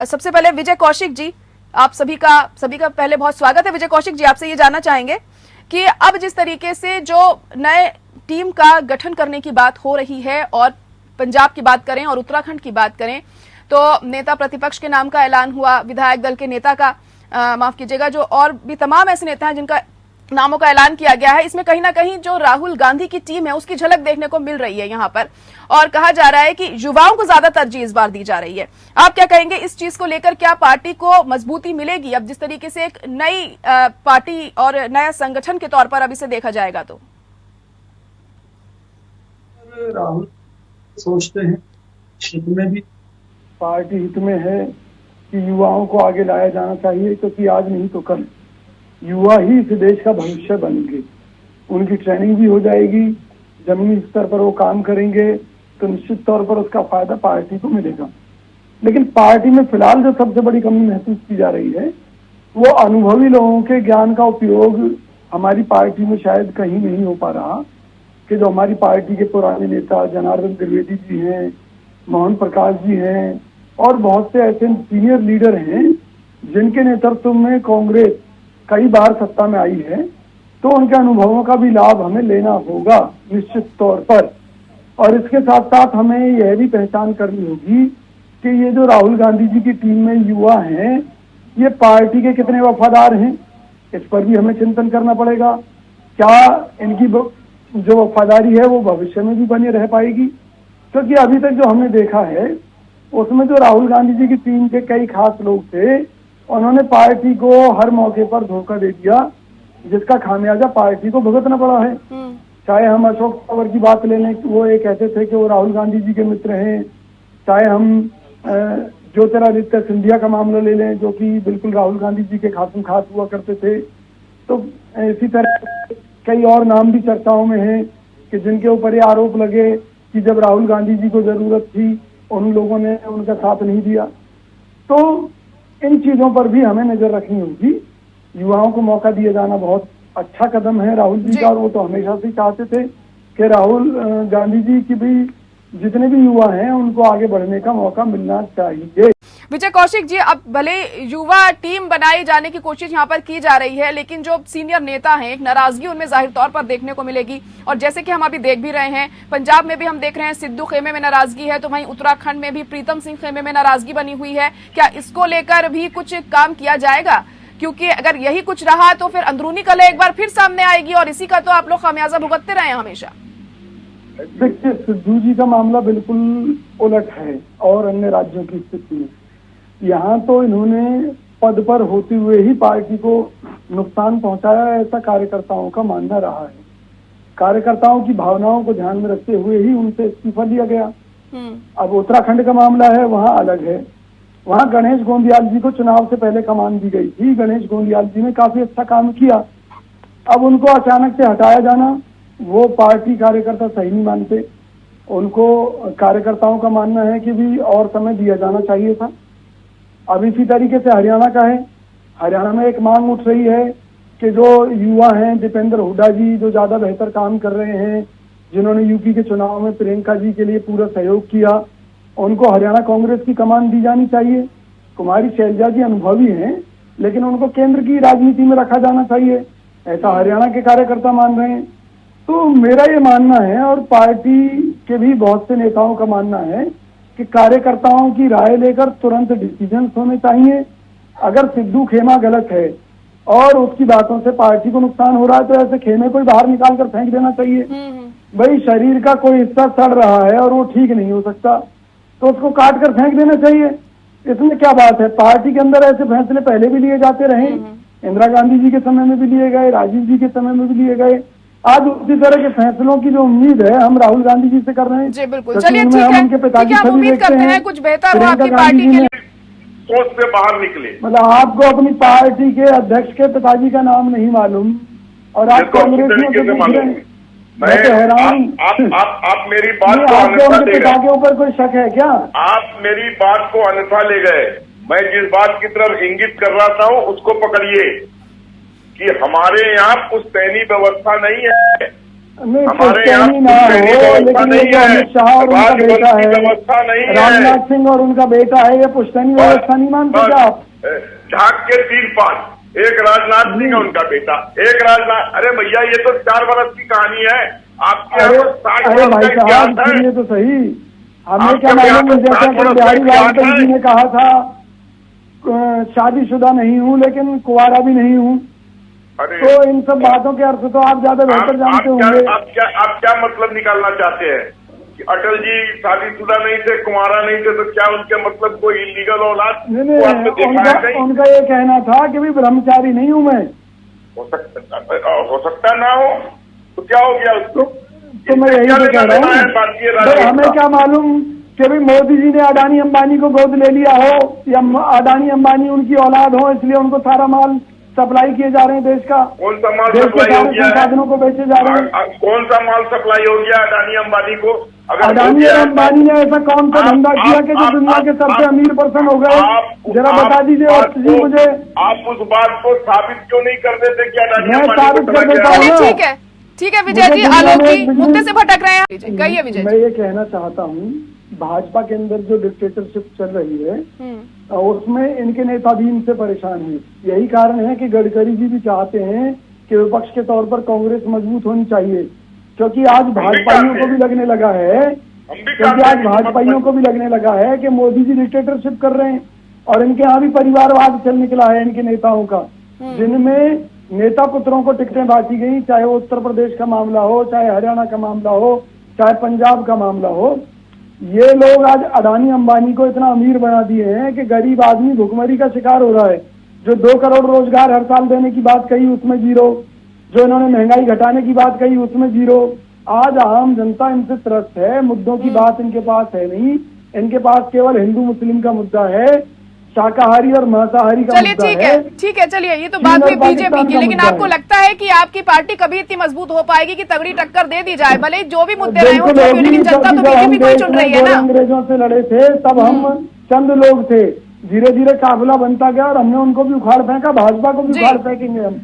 सबसे पहले विजय कौशिक जी, आप सभी का पहले बहुत स्वागत है। विजय कौशिक जी, आपसे ये जानना चाहेंगे कि अब जिस तरीके से जो नए टीम का गठन करने की बात हो रही है और पंजाब की बात करें और उत्तराखंड की बात करें तो नेता प्रतिपक्ष के नाम का ऐलान हुआ, विधायक दल के नेता का माफ कीजिएगा, जो और भी तमाम ऐसे नेता हैं जिनका नामों का ऐलान किया गया है। इसमें कहीं ना कहीं जो राहुल गांधी की टीम है उसकी झलक देखने को मिल रही है यहाँ पर, और कहा जा रहा है कि युवाओं को ज्यादा तरजीह इस बार दी जा रही है। आप क्या कहेंगे इस चीज को लेकर? क्या पार्टी को मजबूती मिलेगी अब जिस तरीके से एक नई पार्टी और नया संगठन के तौर पर अब इसे देखा जाएगा? तो राहुल सोचते हैं हित में भी, पार्टी हित में है कि युवाओं को आगे लाया जाना चाहिए, क्योंकि आज नहीं तो कल युवा ही इस देश का भविष्य बनेंगे। उनकी ट्रेनिंग भी हो जाएगी, जमीनी स्तर पर वो काम करेंगे तो निश्चित तौर पर उसका फायदा पार्टी को मिलेगा। लेकिन पार्टी में फिलहाल जो सबसे बड़ी कमी महसूस की जा रही है वो अनुभवी लोगों के ज्ञान का उपयोग हमारी पार्टी में शायद कहीं नहीं हो पा रहा। कि जो हमारी पार्टी के पुराने नेता जनार्दन त्रिवेदी जी हैं, मोहन प्रकाश जी हैं और बहुत से ऐसे सीनियर लीडर हैं जिनके नेतृत्व में कांग्रेस कई बार सत्ता में आई है, तो उनके अनुभवों का भी लाभ हमें लेना होगा निश्चित तौर पर। और इसके साथ साथ हमें यह भी पहचान करनी होगी कि ये जो राहुल गांधी जी की टीम में युवा हैं ये पार्टी के कितने वफादार हैं, इस पर भी हमें चिंतन करना पड़ेगा। क्या इनकी जो वफादारी है वो भविष्य में भी बनी रह पाएगी? क्योंकि अभी तक जो हमने देखा है उसमें जो राहुल गांधी जी की टीम के कई खास लोग थे, उन्होंने पार्टी को हर मौके पर धोखा दे दिया, जिसका खामियाजा पार्टी को भुगतना पड़ा है। चाहे हम अशोक तंवर की बात ले लें, वो ये कहते थे कि वो राहुल गांधी जी के मित्र हैं, चाहे हम ज्योतिरादित्य सिंधिया का मामला ले लें जो कि बिल्कुल राहुल गांधी जी के खासम खास हुआ करते थे, तो इसी तरह कई और नाम भी चर्चाओं में हैं कि जिनके ऊपर ये आरोप लगे कि जब राहुल गांधी जी को जरूरत थी उन लोगों ने उनका साथ नहीं दिया। तो इन चीजों पर भी हमें नजर रखनी होगी। युवाओं को मौका दिया जाना बहुत अच्छा कदम है राहुल जी का, और वो तो हमेशा से चाहते थे कि राहुल गांधी जी की भी जितने भी युवा हैं उनको आगे बढ़ने का मौका मिलना चाहिए। विजय कौशिक जी, अब भले युवा टीम बनाई जाने की कोशिश यहाँ पर की जा रही है, लेकिन जो सीनियर नेता हैं एक नाराजगी उनमें जाहिर तौर पर देखने को मिलेगी। और जैसे कि हम अभी देख भी रहे हैं, पंजाब में भी हम देख रहे हैं सिद्धू खेमे में नाराजगी है, तो वहीं उत्तराखंड में भी प्रीतम सिंह खेमे में नाराजगी बनी हुई है। क्या इसको लेकर भी कुछ काम किया जाएगा? क्योंकि अगर यही कुछ रहा तो फिर अंदरूनी कलह एक बार फिर सामने आएगी और इसी का तो आप लोग खामियाजा भुगतते रहे हैं हमेशा। देखिए, सिद्धू जी का मामला बिल्कुल उलट है और अन्य राज्यों की स्थिति में। यहाँ तो इन्होंने पद पर होते हुए ही पार्टी को नुकसान पहुंचाया, ऐसा कार्यकर्ताओं का मानना रहा है। कार्यकर्ताओं की भावनाओं को ध्यान में रखते हुए ही उनसे इस्तीफा दिया गया। अब उत्तराखंड का मामला है, वहाँ अलग है। वहाँ गणेश गोंदियाल जी को चुनाव से पहले कमान दी गई थी, गणेश गोंदियाल जी ने काफी अच्छा काम किया। अब उनको अचानक से हटाया जाना, वो पार्टी कार्यकर्ता सही नहीं मानते। उनको कार्यकर्ताओं का मानना है कि भी और समय दिया जाना चाहिए था। अब इसी तरीके से हरियाणा का है। हरियाणा में एक मांग उठ रही है कि जो युवा हैं, दीपेंद्र हुड्डा जी जो ज्यादा बेहतर काम कर रहे हैं, जिन्होंने यूपी के चुनाव में प्रियंका जी के लिए पूरा सहयोग किया, उनको हरियाणा कांग्रेस की कमान दी जानी चाहिए। कुमारी शैलजा जी अनुभवी हैं, लेकिन उनको केंद्र की राजनीति में रखा जाना चाहिए, ऐसा हरियाणा के कार्यकर्ता मान रहे हैं। तो मेरा ये मानना है और पार्टी के भी बहुत से नेताओं का मानना है कि कार्यकर्ताओं की राय लेकर तुरंत डिसीजन होने चाहिए। अगर सिद्धू खेमा गलत है और उसकी बातों से पार्टी को नुकसान हो रहा है तो ऐसे खेमे को बाहर निकाल कर फेंक देना चाहिए। भाई, शरीर का कोई हिस्सा सड़ रहा है और वो ठीक नहीं हो सकता तो उसको काट कर फेंक देना चाहिए। इसमें क्या बात है? पार्टी के अंदर ऐसे फैसले पहले भी लिए जाते रहे, इंदिरा गांधी जी के समय में भी लिए गए, राजीव जी के समय में भी लिए गए। आज उसी तरह के फैसलों की जो उम्मीद है हम राहुल गांधी जी से कर रहे हैं। जी बिल्कुल, चलिए ठीक है, उनके पिताजी हम उम्मीद करते हैं कुछ बेहतर हो आपकी पार्टी के लिए। सोच से बाहर निकले। मतलब आपको अपनी पार्टी के अध्यक्ष के पिताजी का नाम नहीं मालूम और आप कांग्रेस में मैं तो हैरान। आप मेरी बात को आपके अन्यथा उनके ले पिता गए। के ऊपर कोई शक है क्या? आप मेरी बात को अन्यथा ले गए। मैं जिस बात की तरफ इंगित कर रहा था उसको पकड़िए कि हमारे यहाँ पुश्तैनी व्यवस्था नहीं है। नहीं, हमारे यहाँ पुश्तैनी ना हो, व्यवस्था लेकिन ये नहीं जो है, अमित शाह और उनका राजवंश बेटा की है, व्यवस्था नहीं है। राजनाथ सिंह और उनका बेटा है, ये पुश्तैनी व्यवस्था नहीं मानते क्या आप? झाक के 3 पास, एक राजनाथ सिंह है उनका बेटा, एक राजनाथ, अरे भैया ये तो 4 वर्ष की कहानी है, आपके अरे यहाँ तो 60 अरे वर्ष भाई का साहब, इतिहास है। सुनिए तो सही, हमें आपके क्या यहाँ मालूम, तो जैसे 60 कि वर्ष बिहारी का इतिहास वाजपेयी जी है। ने कहा था, शादीशुदा नहीं हूँ लेकिन कुंवारा भी नहीं हूँ। अरे तो इन सब बातों के अर्थ तो आप ज्यादा बेहतर जानते होंगे। आप क्या मतलब निकालना चाहते हैं कि अटल जी शादीशुदा नहीं थे, कुंवारा नहीं थे, तो क्या उनके मतलब कोई इलीगल औलाद नहीं को आपने देखा है कहीं? उनका ये कहना था कि भी ब्रह्मचारी नहीं हूँ मैं। हो सकता ना हो, तो क्या हो गया उसको? तो मैं यही तो कह रहा हूँ, भाई हमें क्या मालूम कि भी मोदी जी ने अडानी अंबानी को गोद ले लिया हो, या अडानी अंबानी उनकी औलाद हो, इसलिए उनको सारा माल सप्लाई किए जा रहे हैं देश का। कौन सा माल देश के सप्लाई हो सारे गया है? संसाधनों को बेचे जा रहे हैं। कौन सा माल सप्लाई हो गया अडानी अंबानी को? अगर अडानी और अंबानी ने ऐसा कौन सा धंधा किया कि जो दुनिया के सबसे अमीर पर्सन हो गए? जरा बता दीजिए जी मुझे। आप उस बात को साबित क्यों नहीं कर देते कि अडानी मैं अंबानी साबित को कर चला देता गया? हूँ। चलिए ठीक है विजय जी, आलोक जी मुद्दे से भटक रहे हैं, कहिए विजय मैं जी। ये कहना चाहता हूँ, भाजपा के अंदर जो डिक्टेटरशिप चल रही है उसमें इनके नेता भी इनसे परेशान हैं। यही कारण है कि गडकरी जी भी चाहते हैं कि विपक्ष के तौर पर कांग्रेस मजबूत होनी चाहिए, क्योंकि आज भाजपाइयों को भी लगने लगा है को भी लगने लगा है कि मोदी जी डिक्टेटरशिप कर रहे हैं, और इनके यहाँ भी परिवारवाद चल निकला है इनके नेताओं का, जिनमें नेता पुत्रों को टिकटें बांटी गई, चाहे वो उत्तर प्रदेश का मामला हो, चाहे हरियाणा का मामला हो, चाहे पंजाब का मामला हो। ये लोग आज अडानी अंबानी को इतना अमीर बना दिए हैं कि गरीब आदमी भुखमरी का शिकार हो रहा है। जो 2 करोड़ रोजगार हर साल देने की बात कही उसमें 0, जो इन्होंने महंगाई घटाने की बात कही उसमें 0। आज आम जनता इनसे त्रस्त है, मुद्दों की बात इनके पास है नहीं, इनके पास केवल हिंदू मुस्लिम का मुद्दा है, शाकाहारी और मांसाहारी का चलिए मुद्दा है। ठीक है चलिए, ये तो बात हुई बीजेपी की, लेकिन आपको लगता है कि आपकी पार्टी कभी इतनी मजबूत हो पाएगी कि तगड़ी टक्कर दे दी जाए, भले ही जो भी मुद्दे रहे हो, लेकिन जनता तो बीजेपी को ही चुन रही है ना। अंग्रेजों से लड़े थे तब हम चंद लोग थे, धीरे धीरे काफिला बनता गया और हमने उनको भी उखाड़ फेंका, भाजपा को भी उखाड़ फेंकेंगे हम।